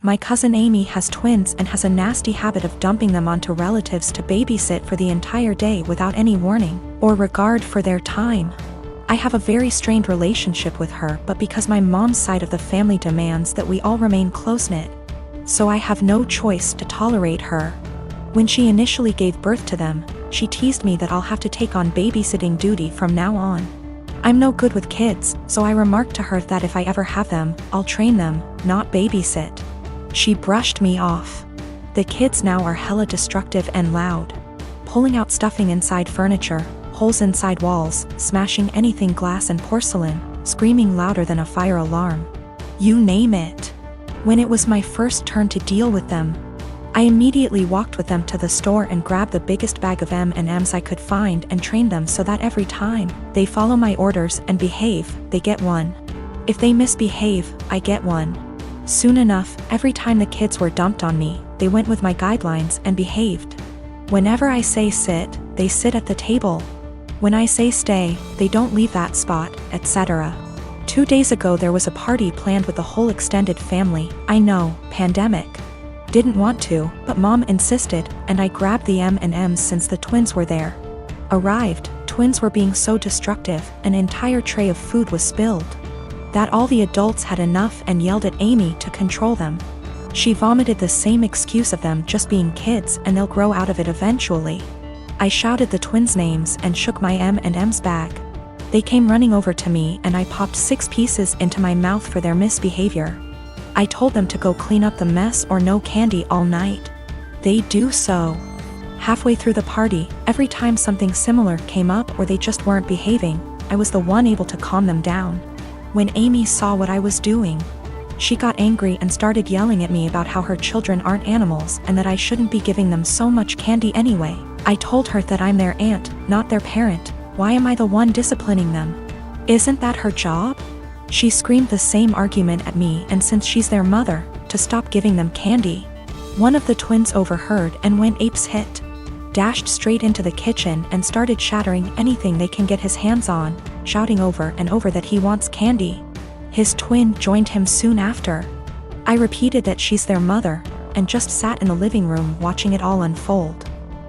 My cousin Amy has twins and has a nasty habit of dumping them onto relatives to babysit for the entire day without any warning or regard for their time. I have a very strained relationship with her, but because my mom's side of the family demands that we all remain close-knit, so I have no choice to tolerate her. When she initially gave birth to them, she teased me that I'll have to take on babysitting duty from now on. I'm no good with kids, so I remarked to her that if I ever have them, I'll train them, not babysit. She brushed me off. The kids now are hella destructive and loud, pulling out stuffing inside furniture, holes inside walls, smashing anything glass and porcelain, screaming louder than a fire alarm. You name it. When it was my first turn to deal with them, I immediately walked with them to the store and grabbed the biggest bag of M&Ms I could find and trained them so that every time they follow my orders and behave, they get one. If they misbehave, I get one. Soon enough, every time the kids were dumped on me, they went with my guidelines and behaved. Whenever I say sit, they sit at the table. When I say stay, they don't leave that spot, etc. 2 days ago there was a party planned with the whole extended family. I know, pandemic. Didn't want to, but mom insisted, and I grabbed the M&Ms since the twins were there. Arrived, twins were being so destructive, an entire tray of food was spilled. That all the adults had enough and yelled at Amy to control them. She vomited the same excuse of them just being kids and they'll grow out of it eventually. I shouted the twins' names and shook my M&Ms bag. They came running over to me and I popped 6 pieces into my mouth for their misbehavior. I told them to go clean up the mess or no candy all night. They do so. Halfway through the party, every time something similar came up or they just weren't behaving, I was the one able to calm them down. When Amy saw what I was doing, she got angry and started yelling at me about how her children aren't animals and that I shouldn't be giving them so much candy anyway. I told her that I'm their aunt, not their parent. Why am I the one disciplining them? Isn't that her job? She screamed the same argument at me, and since she's their mother, to stop giving them candy. One of the twins overheard and went apeshit. Dashed straight into the kitchen and started shattering anything they can get his hands on, shouting over and over that he wants candy. His twin joined him soon after. I repeated that she's their mother, and just sat in the living room watching it all unfold.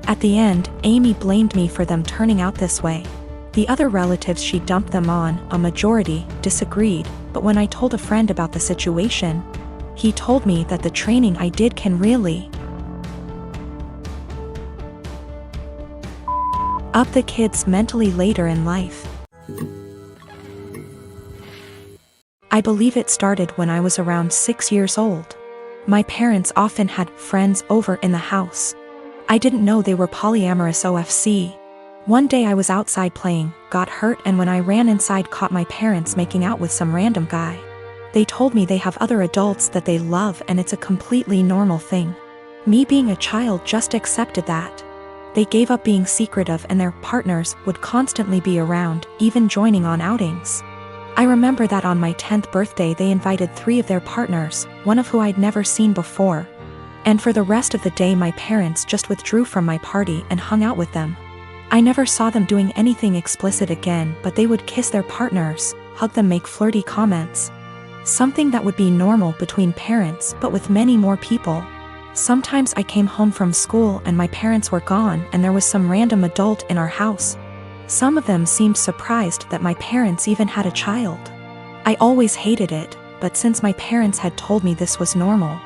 At the end, Amy blamed me for them turning out this way. The other relatives she dumped them on, a majority, disagreed, but when I told a friend about the situation, he told me that the training I did can really up the kids mentally later in life. I believe it started when I was around 6 years old. My parents often had friends over in the house. I didn't know they were polyamorous OFC. One day I was outside playing, got hurt, and when I ran inside caught my parents making out with some random guy. They told me they have other adults that they love and it's a completely normal thing. Me being a child just accepted that. They gave up being secretive and their partners would constantly be around, even joining on outings. I remember that on my 10th birthday they invited 3 of their partners, one of who I'd never seen before. And for the rest of the day my parents just withdrew from my party and hung out with them. I never saw them doing anything explicit again, but they would kiss their partners, hug them, make flirty comments. Something that would be normal between parents, but with many more people. Sometimes I came home from school and my parents were gone and there was some random adult in our house. Some of them seemed surprised that my parents even had a child. I always hated it, but since my parents had told me this was normal,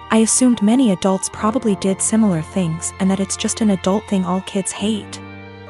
I assumed many adults probably did similar things and that it's just an adult thing all kids hate.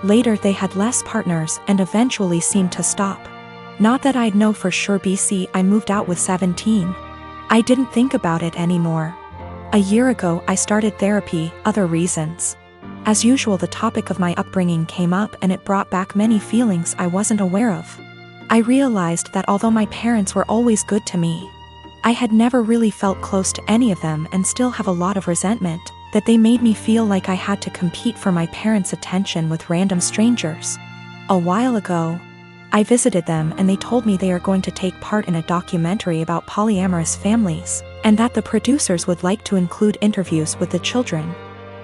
Later they had less partners and eventually seemed to stop. Not that I'd know for sure. I moved out with 17. I didn't think about it anymore. A year ago I started therapy, other reasons. As usual the topic of my upbringing came up and it brought back many feelings I wasn't aware of. I realized that although my parents were always good to me, I had never really felt close to any of them and still have a lot of resentment, that they made me feel like I had to compete for my parents' attention with random strangers. A while ago, I visited them and they told me they are going to take part in a documentary about polyamorous families, and that the producers would like to include interviews with the children.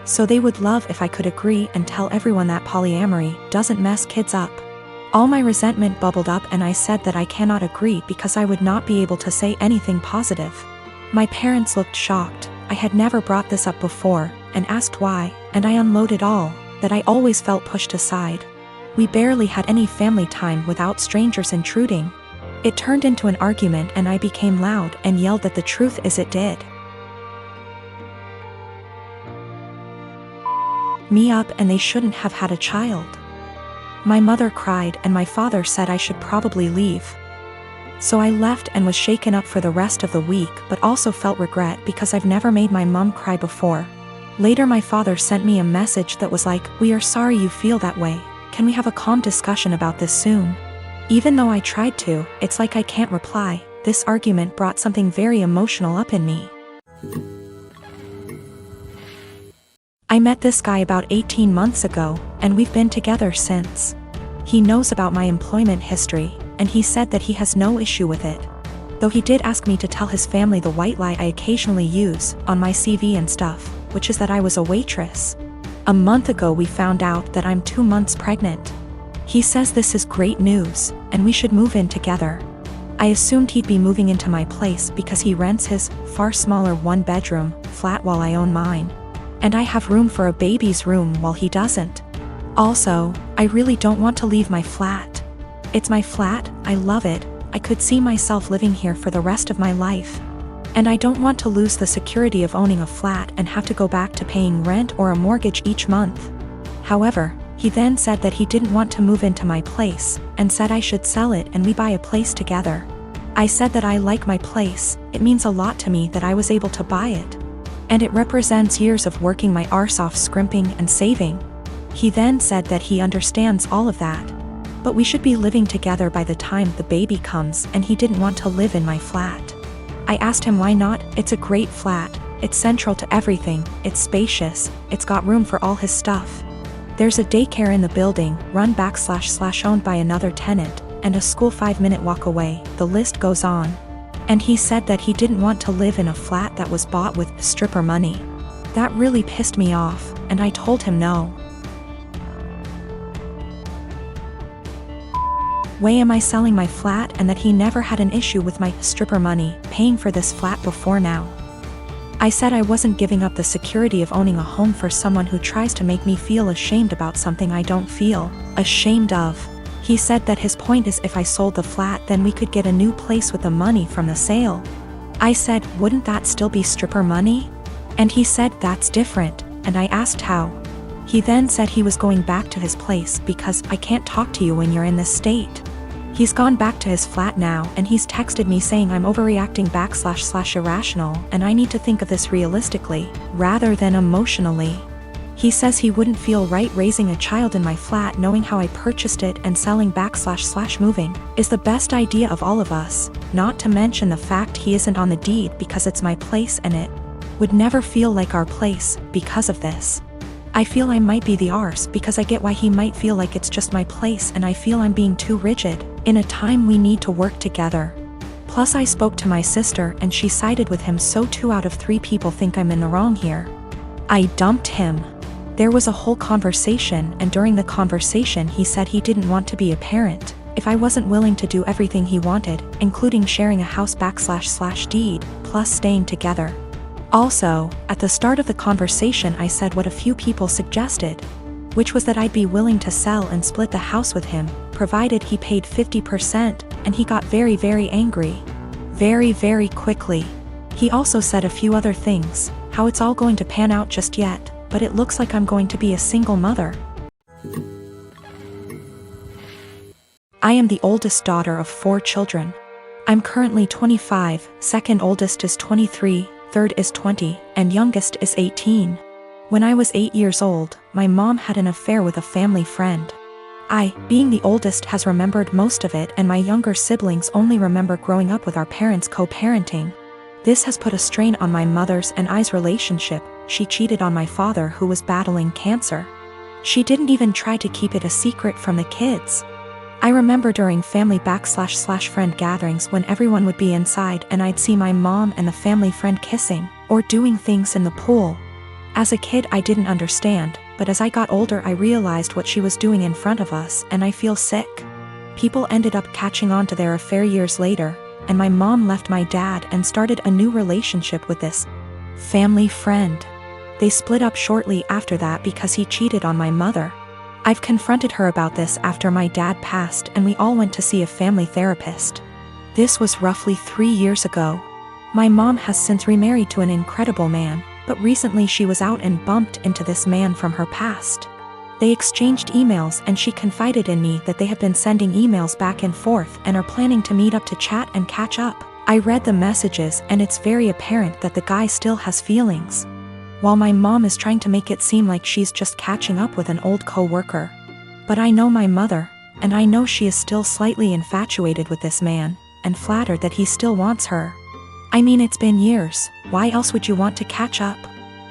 So they would love if I could agree and tell everyone that polyamory doesn't mess kids up. All my resentment bubbled up and I said that I cannot agree because I would not be able to say anything positive. My parents looked shocked. I had never brought this up before, and asked why, and I unloaded all, that I always felt pushed aside. We barely had any family time without strangers intruding. It turned into an argument and I became loud and yelled that the truth is it did me up and they shouldn't have had a child. My mother cried and my father said I should probably leave. So I left and was shaken up for the rest of the week, but also felt regret because I've never made my mom cry before. Later my father sent me a message that was like, "We are sorry you feel that way. Can we have a calm discussion about this soon?" Even though I tried to, it's like I can't reply. This argument brought something very emotional up in me. I met this guy about 18 months ago, and we've been together since. He knows about my employment history, and he said that he has no issue with it. Though he did ask me to tell his family the white lie I occasionally use on my CV and stuff, which is that I was a waitress. A month ago we found out that I'm 2 months pregnant. He says this is great news, and we should move in together. I assumed he'd be moving into my place because he rents his far smaller 1-bedroom flat while I own mine. And I have room for a baby's room while he doesn't. Also, I really don't want to leave my flat. It's my flat, I love it, I could see myself living here for the rest of my life. And I don't want to lose the security of owning a flat and have to go back to paying rent or a mortgage each month. However, he then said that he didn't want to move into my place, and said I should sell it and we buy a place together. I said that I like my place, it means a lot to me that I was able to buy it. And it represents years of working my arse off scrimping and saving. He then said that he understands all of that. But we should be living together by the time the baby comes, and he didn't want to live in my flat. I asked him why not. It's a great flat, it's central to everything, it's spacious, it's got room for all his stuff. There's a daycare in the building, run//owned by another tenant, and a school 5-minute walk away, the list goes on. And he said that he didn't want to live in a flat that was bought with stripper money. That really pissed me off, and I told him no. Way am I selling my flat, and that he never had an issue with my stripper money paying for this flat before now. I said I wasn't giving up the security of owning a home for someone who tries to make me feel ashamed about something I don't feel ashamed of. He said that his point is if I sold the flat then we could get a new place with the money from the sale. I said, wouldn't that still be stripper money? And he said that's different, and I asked how. He then said he was going back to his place because I can't talk to you when you're in this state. He's gone back to his flat now and he's texted me saying I'm overreacting / irrational and I need to think of this realistically, rather than emotionally. He says he wouldn't feel right raising a child in my flat knowing how I purchased it, and selling back / moving is the best idea of all of us, not to mention the fact he isn't on the deed because it's my place and it would never feel like our place because of this. I feel I might be the arse because I get why he might feel like it's just my place, and I feel I'm being too rigid in a time we need to work together. Plus I spoke to my sister and she sided with him, so 2 out of 3 people think I'm in the wrong here. I dumped him. There was a whole conversation, and during the conversation he said he didn't want to be a parent if I wasn't willing to do everything he wanted, including sharing a house back / deed, plus staying together. Also, at the start of the conversation I said what a few people suggested, which was that I'd be willing to sell and split the house with him, provided he paid 50%, and he got very angry. Very quickly. He also said a few other things, how it's all going to pan out just yet, but it looks like I'm going to be a single mother. I am the oldest daughter of 4 children. I'm currently 25, second oldest is 23, third is 20, and youngest is 18. When I was 8 years old, my mom had an affair with a family friend. I, being the oldest, has remembered most of it, and my younger siblings only remember growing up with our parents co-parenting. This has put a strain on my mother's and I's relationship. She cheated on my father, who was battling cancer. She didn't even try to keep it a secret from the kids. I remember during family back / friend gatherings when everyone would be inside and I'd see my mom and the family friend kissing, or doing things in the pool. As a kid I didn't understand, but as I got older I realized what she was doing in front of us, and I feel sick. People ended up catching on to their affair years later, and my mom left my dad and started a new relationship with this family friend. They split up shortly after that because he cheated on my mother. I've confronted her about this after my dad passed, and we all went to see a family therapist. This was roughly 3 years ago. My mom has since remarried to an incredible man, but recently she was out and bumped into this man from her past. They exchanged emails and she confided in me that they have been sending emails back and forth and are planning to meet up to chat and catch up. I read the messages and it's very apparent that the guy still has feelings. While my mom is trying to make it seem like she's just catching up with an old co-worker. But I know my mother, and I know she is still slightly infatuated with this man, and flattered that he still wants her. I mean, it's been years, why else would you want to catch up?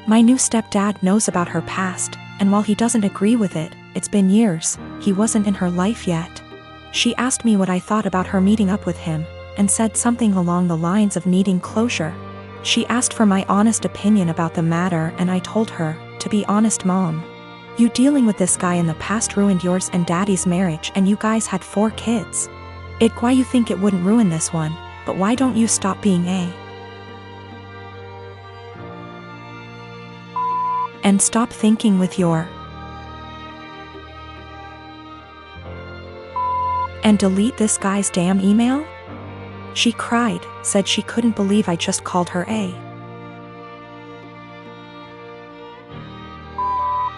My new stepdad knows about her past, and while he doesn't agree with it, it's been years, he wasn't in her life yet. She asked me what I thought about her meeting up with him, and said something along the lines of needing closure. She asked for my honest opinion about the matter, and I told her, to be honest, Mom, you dealing with this guy in the past ruined yours and Daddy's marriage, and you guys had 4 kids. Why you think it wouldn't ruin this one, but why don't you stop being and stop thinking with your and delete this guy's damn email? She cried, said she couldn't believe I just called her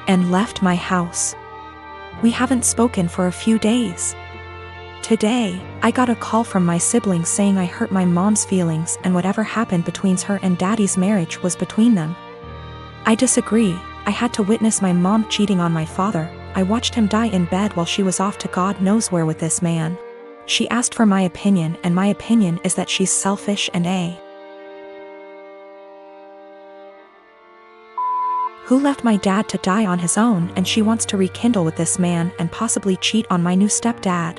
and left my house. We haven't spoken for a few days. Today, I got a call from my siblings saying I hurt my mom's feelings and whatever happened between her and Daddy's marriage was between them. I disagree. I had to witness my mom cheating on my father. I watched him die in bed while she was off to God knows where with this man. She asked for my opinion, and my opinion is that she's selfish and who left my dad to die on his own, and she wants to rekindle with this man and possibly cheat on my new stepdad.